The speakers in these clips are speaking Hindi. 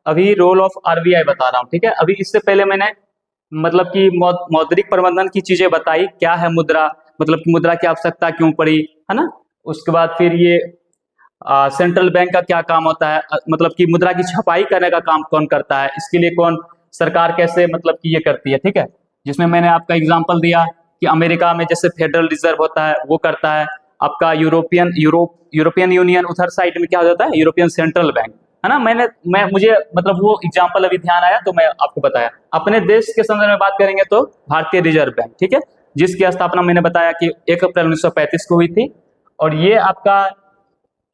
अभी रोल ऑफ आरबीआई बता रहा हूँ, ठीक है। अभी इससे पहले मैंने मतलब कि मौद्रिक प्रबंधन की चीजें बताई, क्या है मुद्रा, मतलब कि मुद्रा की आवश्यकता क्यों पड़ी, है ना। उसके बाद फिर ये सेंट्रल बैंक का क्या काम होता है, मतलब कि मुद्रा की छपाई करने का काम कौन करता है, इसके लिए कौन सरकार कैसे मतलब कि ये करती है, ठीक है। जिसमें मैंने आपका एग्जांपल दिया कि अमेरिका में जैसे फेडरल रिजर्व होता है वो करता है, आपका यूरोपियन यूनियन उधर साइड में क्या हो जाता है, यूरोपियन सेंट्रल बैंक, है ना। मुझे मतलब वो एग्जांपल अभी ध्यान आया तो मैं आपको बताया। अपने देश के संदर्भ में बात करेंगे तो भारतीय रिजर्व बैंक, ठीक है, जिसकी स्थापना मैंने बताया कि 1 अप्रैल 1935 को हुई थी। और ये आपका,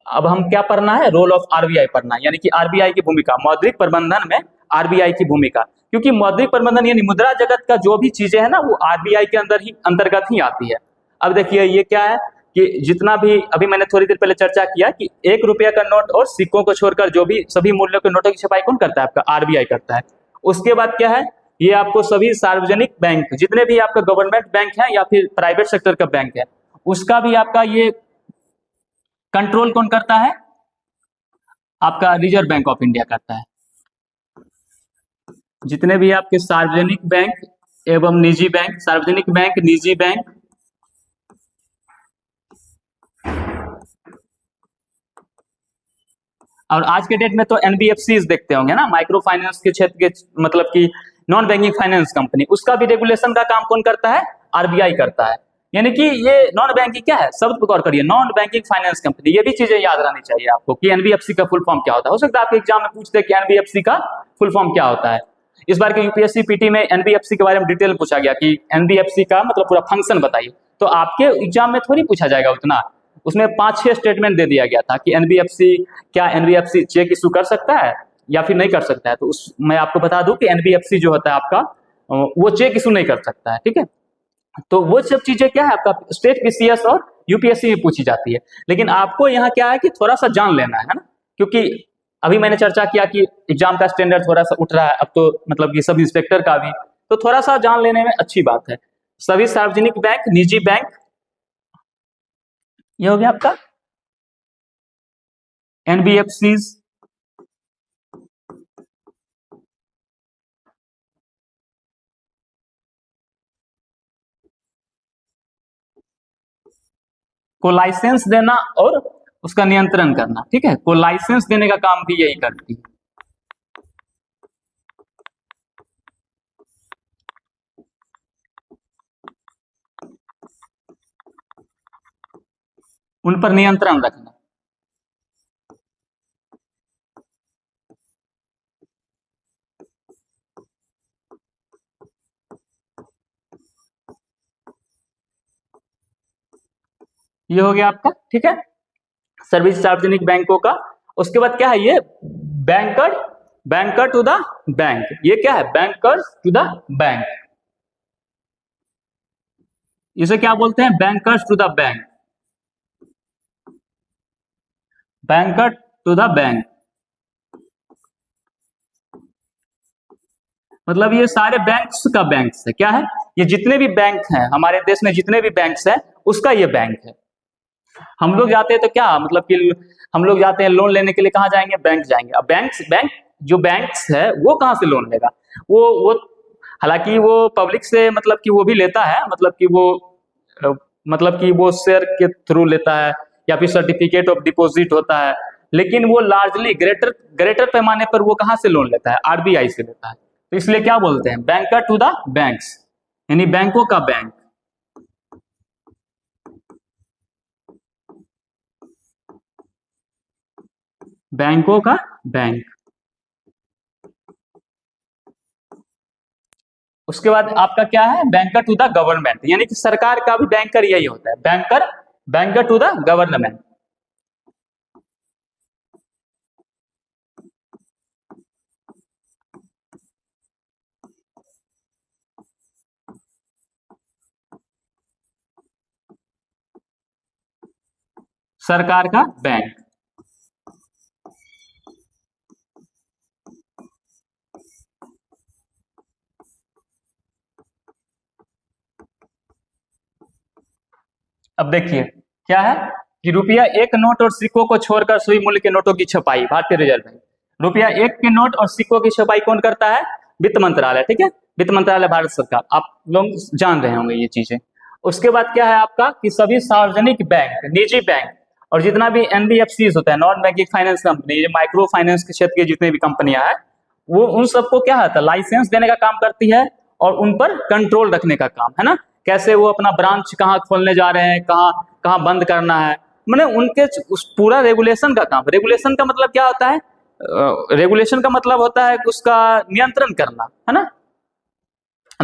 अब हम क्या पढ़ना है, रोल ऑफ आरबीआई पढ़ना है, यानी कि आरबीआई की भूमिका मौद्रिक प्रबंधन में, आरबीआई की भूमिका। क्योंकि मौद्रिक प्रबंधन यानी मुद्रा जगत का जो भी चीजें है ना वो आरबीआई के अंतर्गत ही आती है। अब देखिए ये क्या है कि जितना भी अभी मैंने थोड़ी देर पहले चर्चा किया कि 1 रुपया का नोट और सिक्कों को छोड़कर जो भी सभी मूल्यों के नोटों की छपाई कौन करता है, आपका आरबीआई करता है। उसके बाद क्या है, ये आपको सभी सार्वजनिक बैंक जितने भी आपका गवर्नमेंट बैंक है या फिर प्राइवेट सेक्टर का बैंक है उसका भी आपका ये कंट्रोल कौन करता है, आपका रिजर्व बैंक ऑफ इंडिया करता है। जितने भी आपके सार्वजनिक बैंक एवं निजी बैंक, सार्वजनिक बैंक, निजी बैंक, और आज के डेट में तो एनबीएफसी देखते होंगे ना, माइक्रो फाइनेंस के क्षेत्र के, मतलब कि नॉन बैंकिंग फाइनेंस कंपनी, उसका भी रेगुलेशन का काम कौन करता है, आरबीआई करता है। यानी कि ये नॉन बैंकिंग क्या है, शब्द को गौर करिए, नॉन बैंकिंग फाइनेंस कंपनी। ये भी चीजें याद रहनी चाहिए आपको कि एनबीएफसी का फुल फॉर्म क्या होता है। हो सकता है आपके एग्जाम में पूछते हैं कि एनबीएफसी का फुल फॉर्म क्या होता है। इस बार के यूपीएससी पीटी में एनबीएफसी के बारे में डिटेल पूछा गया कि एनबीएफसी का मतलब पूरा फंक्शन बताइए। तो आपके एग्जाम में थोड़ी पूछा जाएगा उतना, उसमें 5-6 स्टेटमेंट दे दिया गया था कि एनबीएफसी, क्या एनबीएफसी चेक इशू कर सकता है या फिर नहीं कर सकता है। तो उस मैं आपको बता दूं कि एनबीएफसी जो होता है आपका वो चेक इशू नहीं कर सकता है, ठीक है। तो वो सब चीजें क्या है आपका स्टेट पीसीएस और यूपीएससी में पूछी जाती है। लेकिन आपको यहाँ क्या है कि थोड़ा सा जान लेना है ना, क्योंकि अभी मैंने चर्चा किया कि एग्जाम का स्टैंडर्ड थोड़ा सा उठ रहा है अब तो, मतलब कि सब इंस्पेक्टर का भी, तो थोड़ा सा जान लेने में अच्छी बात है। सभी सार्वजनिक बैंक, निजी बैंक, ये हो गया आपका एनबीएफसी, को लाइसेंस देना और उसका नियंत्रण करना, ठीक है। को लाइसेंस देने का काम भी यही करती है। उन पर नियंत्रण रखना। ये हो गया आपका, ठीक है, सर्विस सार्वजनिक बैंकों का। उसके बाद क्या है ये banker, banker to the bank, ये क्या है बैंकर टू द बैंक, इसे क्या बोलते हैं, bankers to the bank, banker to the bank. मतलब ये सारे बैंक्स का बैंक्स है, क्या है, ये जितने भी बैंक हैं हमारे देश में, जितने भी बैंक्स हैं उसका ये बैंक है। हम लोग जाते हैं तो क्या मतलब कि हम लोग जाते हैं लोन लेने के लिए, कहाँ जाएंगे, बैंक जाएंगे। अब बैंक जो बैंक्स है वो कहाँ से लोन लेगा, वो हालांकि वो पब्लिक से मतलब कि वो भी लेता है, मतलब कि वो मतलब कि वो शेयर के थ्रू लेता है या फिर सर्टिफिकेट ऑफ डिपॉजिट होता है। लेकिन वो लार्जली ग्रेटर ग्रेटर पैमाने पर वो कहाँ से लोन लेता है, आरबीआई से लेता है। तो इसलिए क्या बोलते हैं, बैंकर टू द बैंक्स, यानी बैंकों का बैंक, बैंकों का बैंक। उसके बाद आपका क्या है, बैंकर टू द गवर्नमेंट, यानी कि सरकार का भी बैंकर यही होता है, banker, banker to the government. सरकार का बैंक। अब देखिए क्या है कि रुपया 1 नोट और सिक्कों को छोड़कर सभी मूल्य के नोटों की छपाई भारतीय रिजर्व बैंक। रुपया 1 के नोट और सिक्कों की छपाई कौन करता है? वित्त मंत्रालय, ठीक है, वित्त मंत्रालय भारत सरकार, आप लोग जान रहे होंगे ये चीजें। उसके बाद क्या है आपका कि सभी सार्वजनिक बैंक, निजी बैंक और जितना भी एनबीएफसी होता है, नॉन बैंकिंग फाइनेंस कंपनी, ये माइक्रो फाइनेंस के क्षेत्र के जितने भी कंपनियां हैं, वो उन सबको क्या होता है, लाइसेंस देने का काम करती है और उन पर कंट्रोल रखने का काम, है ना, कैसे वो अपना ब्रांच कहाँ खोलने जा रहे हैं, कहाँ कहाँ बंद करना है, मैंने उनके उस पूरा रेगुलेशन का काम। रेगुलेशन का मतलब क्या होता है? रेगुलेशन का मतलब होता है उसका नियंत्रण करना, है ना,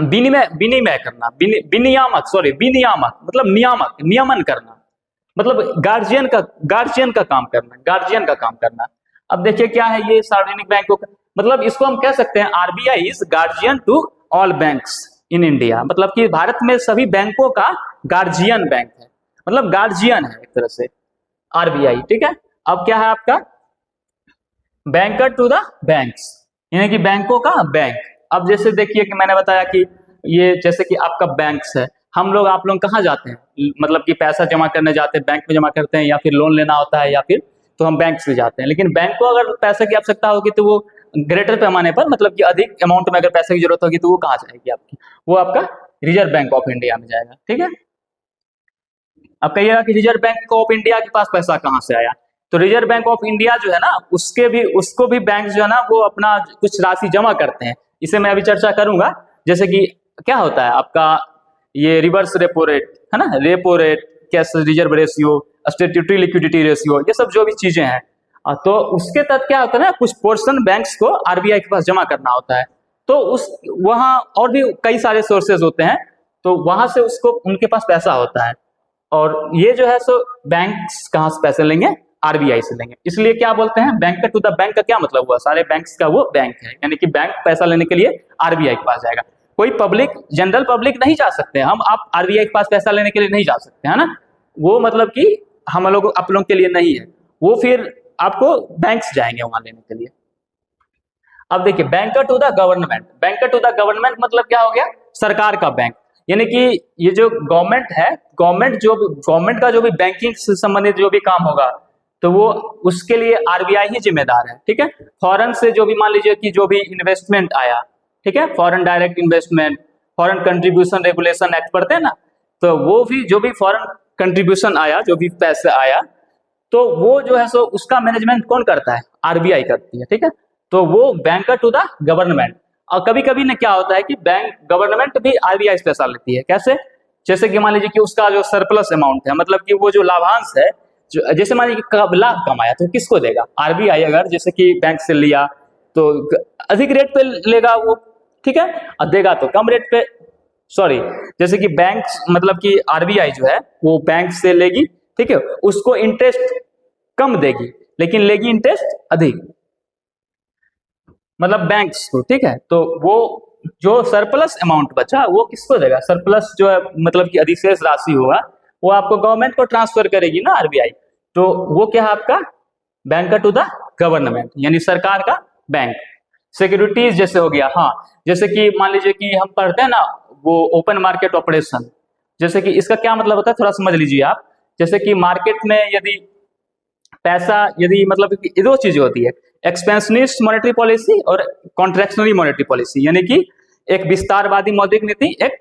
विनिमय विनिमय करना, विनियामक, सॉरी विनियामक मतलब नियामक, नियमन करना, मतलब गार्जियन का काम करना, गार्जियन का काम करना। अब देखिए क्या है ये सार्वजनिक बैंकों का, मतलब इसको हम कह सकते हैं RBI is guardian to all banks in India, मतलब कि भारत में सभी बैंकों का गार्जियन बैंक है, मतलब गार्जियन है एक तरह से आरबीआई, ठीक है। अब क्या है आपका बैंकर टू द बैंक्स, यानी कि बैंकों का बैंक। अब जैसे देखिए कि मैंने बताया कि ये जैसे कि आपका बैंक्स है, हम लोग आप लोग कहाँ जाते हैं, मतलब कि पैसा जमा करने जाते हैं, बैंक में जमा करते हैं, या फिर लोन लेना होता है, या फिर तो हम बैंक से जाते हैं। लेकिन बैंक को अगर पैसे की आवश्यकता होगी तो वो ग्रेटर पैमाने पर, मतलब कि अधिक अमाउंट में अगर पैसे की जरूरत होगी तो वो कहाँ जाएगी आपकी, वो आपका रिजर्व बैंक ऑफ इंडिया में जाएगा, ठीक है। अब कहिएगा कि रिजर्व बैंक ऑफ इंडिया के पास पैसा कहाँ से आया, तो रिजर्व बैंक ऑफ इंडिया जो है ना उसको भी बैंक जो है ना वो अपना कुछ राशि जमा करते हैं, इसे मैं अभी चर्चा करूंगा। जैसे कि क्या होता है आपका ये रिवर्स रेपो रेट, है ना, repo rate, cash reserve ratio, statutory liquidity ratio, ये सब जो भी चीजें हैं, तो उसके तहत क्या होता है ना, कुछ पोर्शन बैंक्स को आरबीआई के पास जमा करना होता है, तो उस वहां और भी कई सारे सोर्सेज होते हैं, तो वहां से उसको उनके पास पैसा होता है, और ये जो है सो बैंक्स कहाँ से पैसे लेंगे, आरबीआई से लेंगे। इसलिए क्या बोलते हैं बैंकर टू द बैंक का क्या मतलब हुआ, सारे बैंक्स का वो बैंक है, यानी कि बैंक पैसा लेने के लिए आरबीआई के पास जाएगा। कोई पब्लिक, जनरल पब्लिक नहीं जा सकते हम, आप आरबीआई के पास पैसा लेने के लिए नहीं जा सकते, है ना, वो मतलब कि हम लोग आप लोगों के लिए नहीं है, वो फिर आपको बैंक्स जाएंगे वहां लेने के लिए। अब देखिए banker to the government, banker to the government मतलब क्या हो गया, सरकार का बैंक, यानी कि ये जो गवर्नमेंट है, गवर्नमेंट का जो भी बैंकिंग से संबंधित जो भी काम होगा तो वो उसके लिए आरबीआई ही जिम्मेदार है, ठीक है। फॉरेन से जो भी मान लीजिए कि जो भी इन्वेस्टमेंट आया, ठीक है, foreign direct investment, foreign contribution regulation act पढ़ते हैं ना, तो वो भी जो भी फॉरेन कंट्रीब्यूशन आया, जो भी पैसा आया, तो वो जो है सो उसका मैनेजमेंट कौन करता है, आरबीआई करती है, ठीक है। तो वो बैंकर टू द गवर्नमेंट। और कभी कभी ना क्या होता है कि बैंक गवर्नमेंट भी आरबीआई से पैसा लेती है, कैसे, जैसे कि मान लीजिए कि उसका जो सरप्लस अमाउंट है, मतलब कि वो जो लाभांश है, जो जैसे मान लीजिए कि लाभ कमाया तो किसको देगा, आरबीआई अगर जैसे कि बैंक से लिया तो अधिक रेट पे लेगा वो, ठीक है, और देगा तो कम रेट पे, सॉरी, जैसे कि बैंक मतलब कि आरबीआई जो है वो बैंक से लेगी, ठीक है, उसको इंटरेस्ट कम देगी लेकिन लेगी इंटरेस्ट अधिक, मतलब बैंक्स को, ठीक है। तो वो जो सरप्लस अमाउंट बचा वो किसको देगा, सरप्लस जो है मतलब कि अधिशेष राशि होगा वो आपको गवर्नमेंट को ट्रांसफर करेगी ना आरबीआई, तो वो क्या है आपका बैंकर टू द गवर्नमेंट, यानी सरकार का बैंक। सिक्योरिटीज जैसे हो गया, हाँ, जैसे कि मान लीजिए कि हम पढ़ते हैं ना वो ओपन मार्केट ऑपरेशन, जैसे कि इसका क्या मतलब होता है थोड़ा समझ लीजिए आप। जैसे कि मार्केट में यदि पैसा, यदि मतलब कि दो चीजें होती है, एक्सपेंशनिस्ट मॉनेटरी पॉलिसी और कॉन्ट्रैक्शनरी मॉनेटरी पॉलिसी, यानी कि एक विस्तारवादी मौद्रिक नीति, एक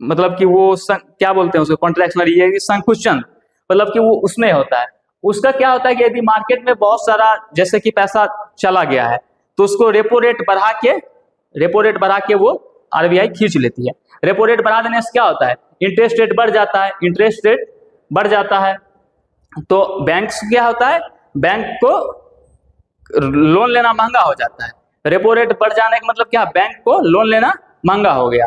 मतलब कि वो क्या बोलते हैं उसको कॉन्ट्रैक्शनरी, ये संकुचन, मतलब कि वो उसमें होता है। उसका क्या होता है कि यदि मार्केट में बहुत सारा जैसे कि पैसा चला गया है तो उसको रेपो रेट बढ़ा के वो आरबीआई खींच लेती है। रेपो रेट बढ़ा देने से क्या होता है, इंटरेस्ट रेट बढ़ जाता है, इंटरेस्ट रेट बढ़ जाता है तो बैंक्स क्या होता है, बैंक को लोन लेना महंगा हो जाता है। रेपो रेट बढ़ जाने का मतलब क्या, बैंक को लोन लेना महंगा हो गया।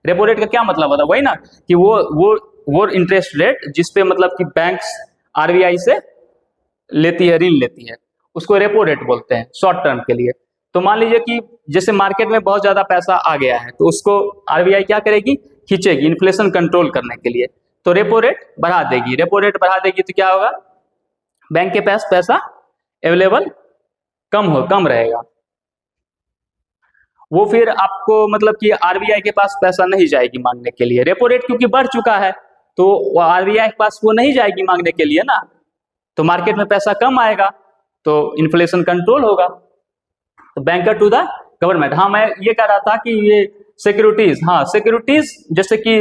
रेपो रेट का क्या मतलब होता है, वही ना कि वो इंटरेस्ट रेट जिसपे मतलब कि बैंक्स आरबीआई से लेती है, ऋण लेती है, उसको रेपो रेट बोलते हैं शॉर्ट टर्म के लिए। तो मान लीजिए कि जैसे मार्केट में बहुत ज्यादा पैसा आ गया है तो उसको आरबीआई क्या करेगी, खींचेगी इन्फ्लेशन कंट्रोल करने के लिए, तो रेपो रेट बढ़ा देगी। रेपो रेट बढ़ा देगी तो क्या होगा, बैंक के पास पैसा अवेलेबल कम रहेगा, वो फिर आपको मतलब कि आरबीआई के पास पैसा नहीं जाएगी मांगने के लिए। रेपो रेट क्योंकि बढ़ चुका है तो आरबीआई के पास वो नहीं जाएगी मांगने के लिए ना, तो मार्केट में पैसा कम आएगा तो इन्फ्लेशन कंट्रोल होगा। Banker to the government. हाँ, मैं ये कह रहा था कि ये सिक्योरिटीज, हाँ सिक्योरिटीज, जैसे कि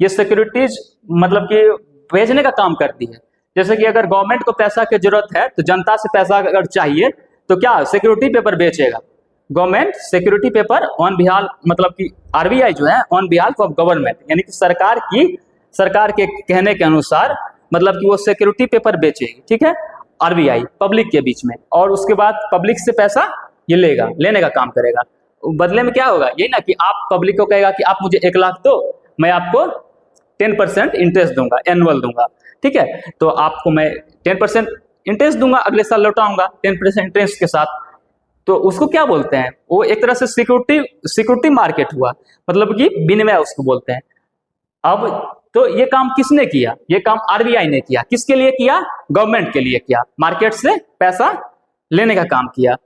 ये सिक्योरिटीज मतलब कि भेजने का काम करती है। जैसे कि अगर गवर्नमेंट को पैसा की जरूरत है तो जनता से पैसा अगर चाहिए तो क्या सिक्योरिटी पेपर बेचेगा government, security paper on behalf, मतलब कि आरबीआई जो है ऑन बिहाफ ऑफ गवर्नमेंट, यानी कि सरकार के कहने के अनुसार मतलब कि वो सिक्योरिटी पेपर बेचेगी, ठीक है, आरबीआई पब्लिक के बीच में, और उसके बाद पब्लिक से पैसा ये लेने का काम करेगा। बदले में क्या होगा, यही ना कि आप पब्लिक को कहेगा कि आप मुझे 1 लाख दो, मैं आपको 10% इंटरेस्ट दूंगा, एनुअल दूंगा, ठीक है, तो आपको मैं 10% इंटरेस्ट दूंगा, अगले साल लौटाऊंगा 10% इंटरेस्ट के साथ। तो उसको क्या बोलते हैं, वो एक तरह से सिक्योरिटी मार्केट हुआ, मतलब कि विनिमय उसको बोलते हैं। अब तो ये काम किसने किया, ये काम आरबीआई ने किया, किसके लिए किया, गवर्नमेंट के लिए किया, मार्केट से पैसा लेने का काम किया।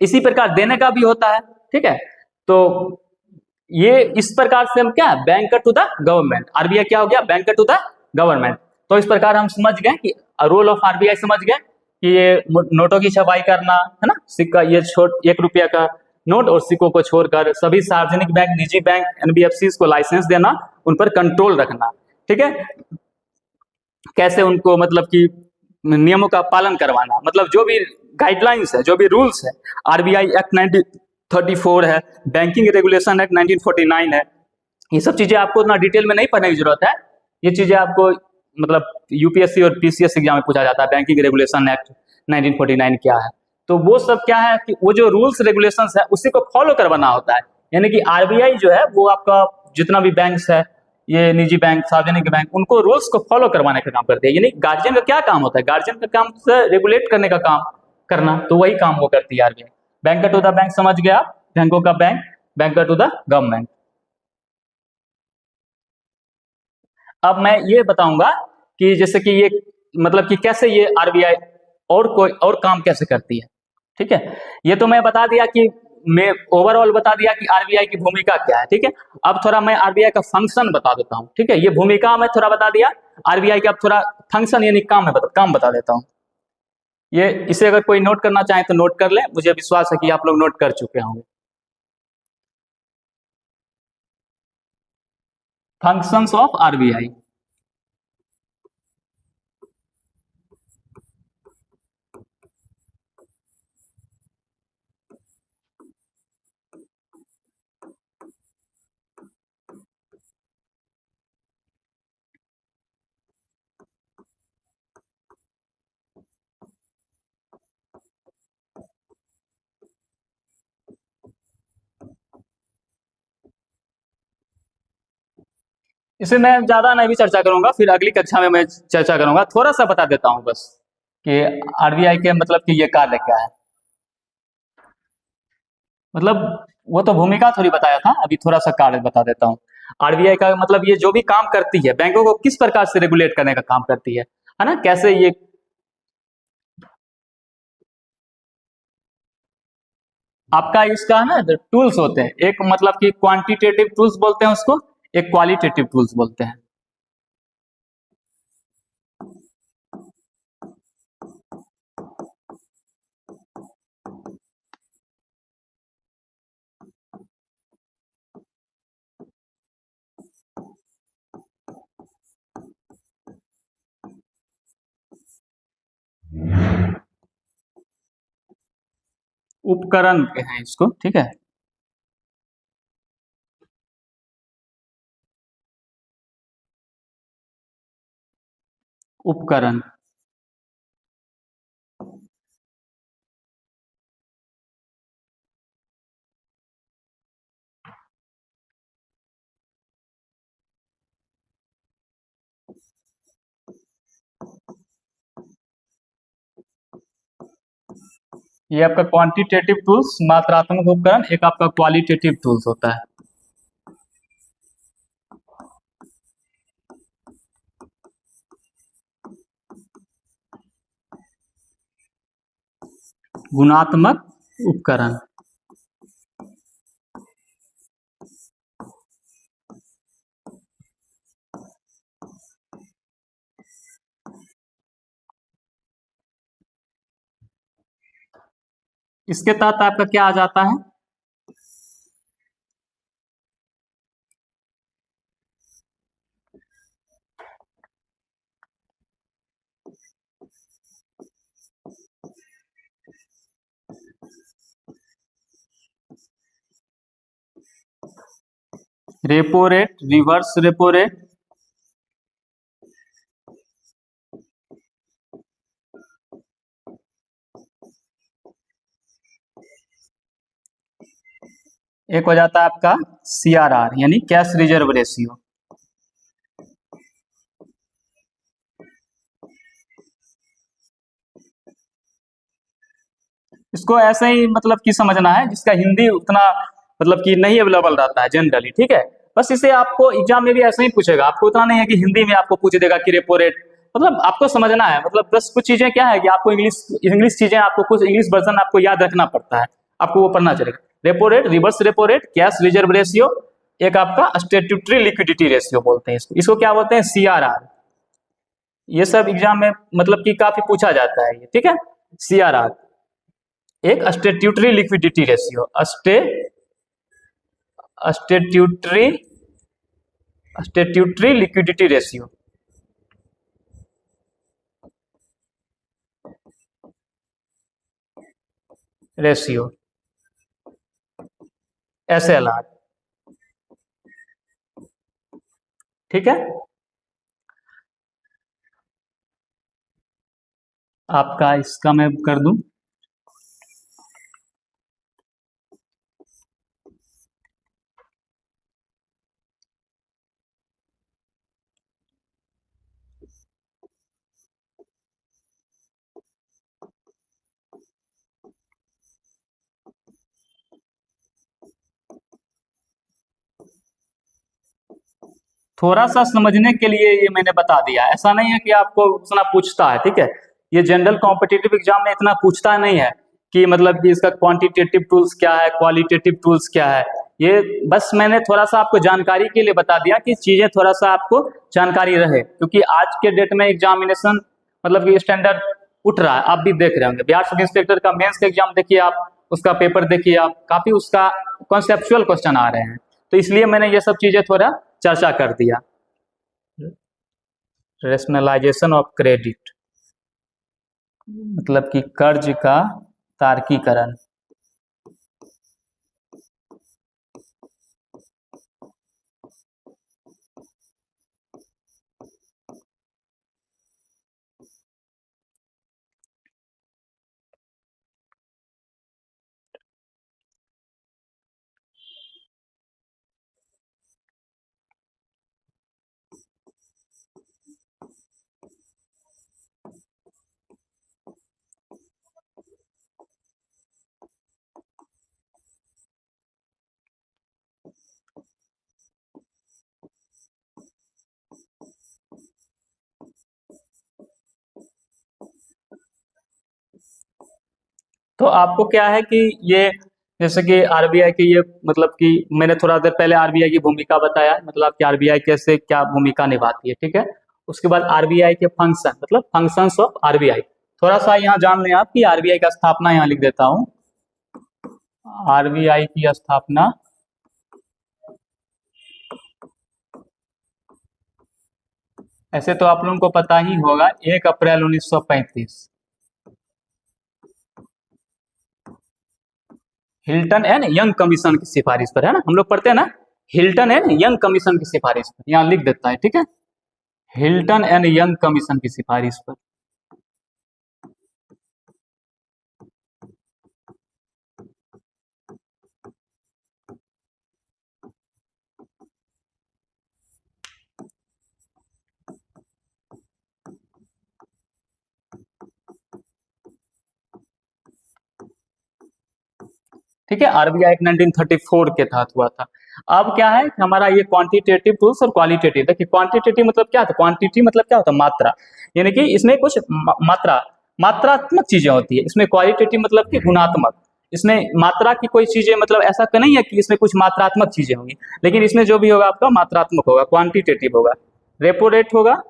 इसी प्रकार देने का भी होता है, ठीक है। तो ये इस प्रकार से हम क्या, banker to the government, RBI क्या हो गया, बैंकर टू द गवर्नमेंट। तो इस प्रकार हम समझ गए कि रोल ऑफ आरबीआई समझ गए कि ये नोटों की छपाई करना है ना, सिक्का, ये छोट 1 रुपया का नोट और सिक्कों को छोड़कर सभी सार्वजनिक बैंक, निजी बैंक, एनबीएफसी को लाइसेंस देना, उन पर कंट्रोल रखना, ठीक है, कैसे उनको मतलब कि नियमों का पालन करवाना, मतलब जो भी गाइडलाइंस है, जो भी रूल्स है, आरबीआई एक्ट 1934 है, बैंकिंग रेगुलेशन एक्ट 1949 है, ये सब चीजें आपको उतना डिटेल में नहीं पढ़ने की जरूरत है। ये चीजें आपको मतलब यूपीएससी और पीसीएस एग्जाम में पूछा जाता है, बैंकिंग रेगुलेशन एक्ट 1949 क्या है, तो वो सब क्या है कि वो जो रूल्स रेगुलेशंस है उसी को फॉलो करवाना होता है। यानी कि आरबीआई जो है वो आपका जितना भी बैंक्स है, ये निजी बैंक, सार्वजनिक बैंक, उनको रूल्स को फॉलो करवाने का काम करते हैं। यानी गार्जियन का क्या काम होता है, गार्जियन का काम से रेगुलेट करने का काम करना, तो वही काम वो करती है RBI. Banker to the bank समझ गया, बैंकों का बैंक, बैंकर टू द गवर्नमेंट। अब मैं ये बताऊंगा कि जैसे कि ये मतलब कि कैसे ये आरबीआई और कोई और काम कैसे करती है, ठीक है। ये तो मैं बता दिया कि मैं ओवरऑल बता दिया कि आरबीआई की भूमिका क्या है, ठीक है। अब थोड़ा मैं आरबीआई का फंक्शन बता देता हूँ, ठीक है, ये भूमिका मैं थोड़ा बता दिया आरबीआई का, अब थोड़ा फंक्शन यानी काम बता देता हूँ। ये इसे अगर कोई नोट करना चाहे तो नोट कर ले, मुझे विश्वास है कि आप लोग नोट कर चुके होंगे। Functions of RBI. इसे मैं ज्यादा नहीं भी चर्चा करूंगा, फिर अगली कक्षा में मैं चर्चा करूंगा, थोड़ा सा बता देता हूं बस कि आरबीआई के मतलब कि ये कार्य क्या है। मतलब वो तो भूमिका थोड़ी बताया था, अभी थोड़ा सा कार्य बता देता हूँ। आरबीआई का मतलब ये जो भी काम करती है, बैंकों को किस प्रकार से रेगुलेट करने का काम करती है ना, कैसे ये आपका इसका है ना टूल्स होते हैं, एक मतलब कि क्वांटिटेटिव टूल्स बोलते हैं उसको, एक क्वालिटेटिव टूल्स बोलते हैं। उपकरण के हैं इसको, ठीक है। उपकरण, ये आपका क्वांटिटेटिव टूल्स मात्रात्मक उपकरण, एक आपका क्वालिटेटिव टूल्स होता है। गुणात्मक उपकरण, इसके तहत आपका क्या आ जाता है, repo rate, reverse repo rate, एक हो जाता है आपका CRR यानी कैश रिजर्व रेशियो। इसको ऐसे ही मतलब कि समझना है, जिसका हिंदी उतना मतलब कि नहीं अवेलेबल रहता है जनरली, ठीक है। बस इसे आपको एग्जाम में भी ऐसे ही पूछेगा, आपको उतना नहीं है कि हिंदी में आपको पूछ देगा कि रेपो रेट, मतलब आपको समझना है, मतलब बस कुछ चीजें क्या है कि आपको इंग्लिश इंग्लिश चीजें, आपको कुछ इंग्लिश वर्जन आपको याद रखना पड़ता है, आपको वो पढ़ना चलेगा। Repo rate, reverse repo rate, cash reserve ratio, एक आपका स्टेट्यूटरी लिक्विडिटी रेशियो बोलते हैं इसको, इसको क्या बोलते हैं, CRR। ये सब एग्जाम में मतलब कि काफी पूछा जाता है ये, ठीक है। CRR एक statutory liquidity ratio, statutory statutory liquidity ratio, ratio SLR, ठीक है। आपका इसका मैं कर दूं, थोड़ा सा समझने के लिए ये मैंने बता दिया, ऐसा नहीं है कि आपको उतना पूछता है, ठीक है। ये जनरल कॉम्पिटिटिव एग्जाम में इतना पूछता नहीं है कि मतलब कि इसका क्वांटिटेटिव टूल्स क्या है, क्वालिटेटिव टूल्स क्या है, ये बस मैंने थोड़ा सा आपको जानकारी के लिए बता दिया कि चीजें थोड़ा सा आपको जानकारी रहे, क्योंकि आज के डेट में एग्जामिनेशन मतलब कि स्टैंडर्ड उठ रहा है, आप भी देख रहे होंगे। बिहार सब इंस्पेक्टर का मेंस का एग्जाम देखिए आप, उसका पेपर देखिए आप, काफी उसका कॉन्सेप्चुअल क्वेश्चन आ रहे हैं, तो इसलिए मैंने ये सब चीजें थोड़ा चर्चा कर दिया। रेशनलाइजेशन ऑफ क्रेडिट मतलब कि कर्ज का तार्कीकरण, तो आपको क्या है कि ये जैसे कि आरबीआई की ये मतलब कि मैंने थोड़ा देर पहले आरबीआई की भूमिका बताया, मतलब कि आरबीआई कैसे क्या भूमिका निभाती है, ठीक है। उसके बाद आरबीआई के फंक्शन मतलब फंक्शंस ऑफ आरबीआई, थोड़ा सा यहाँ जान लें आप कि आरबीआई का स्थापना यहाँ लिख देता हूँ, आरबीआई की स्थापना ऐसे तो आप लोगों को पता ही होगा 1 अप्रैल 1935 हिल्टन एंड यंग कमीशन की सिफारिश पर, है ना, हम लोग पढ़ते हैं ना, हिल्टन एंड यंग कमीशन की सिफारिश पर, यहाँ लिख देता है, ठीक है, हिल्टन एंड यंग कमीशन की सिफारिश पर। ठीक है, आरबीआई एक्ट 1934 के तहत हुआ था। अब क्या है कि हमारा ये क्वांटिटेटिव टूल्स और क्वालिटेटिव, देखिए क्वांटिटेटिव मतलब क्या था, क्वांटिटी मतलब क्या होता है, मात्रा, यानी कि इसमें कुछ मात्रात्मक चीजें होती है, इसमें क्वालिटेटिव मतलब कि गुणात्मक, इसमें मात्रा की कोई चीजें मतलब ऐसा तो नहीं है कि इसमें कुछ मात्रात्मक चीजें होंगी, लेकिन इसमें जो भी होगा आपका मात्रात्मक होगा, क्वांटिटेटिव होगा, रेपो रेट होगा।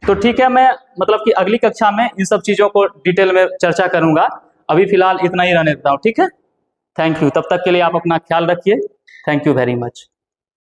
तो ठीक है, मैं मतलब कि अगली कक्षा में इन सब चीजों को डिटेल में चर्चा करूंगा। अभी फिलहाल इतना ही रहने देता हूँ, ठीक है। थैंक यू, तब तक के लिए आप अपना ख्याल रखिए। Thank you very much.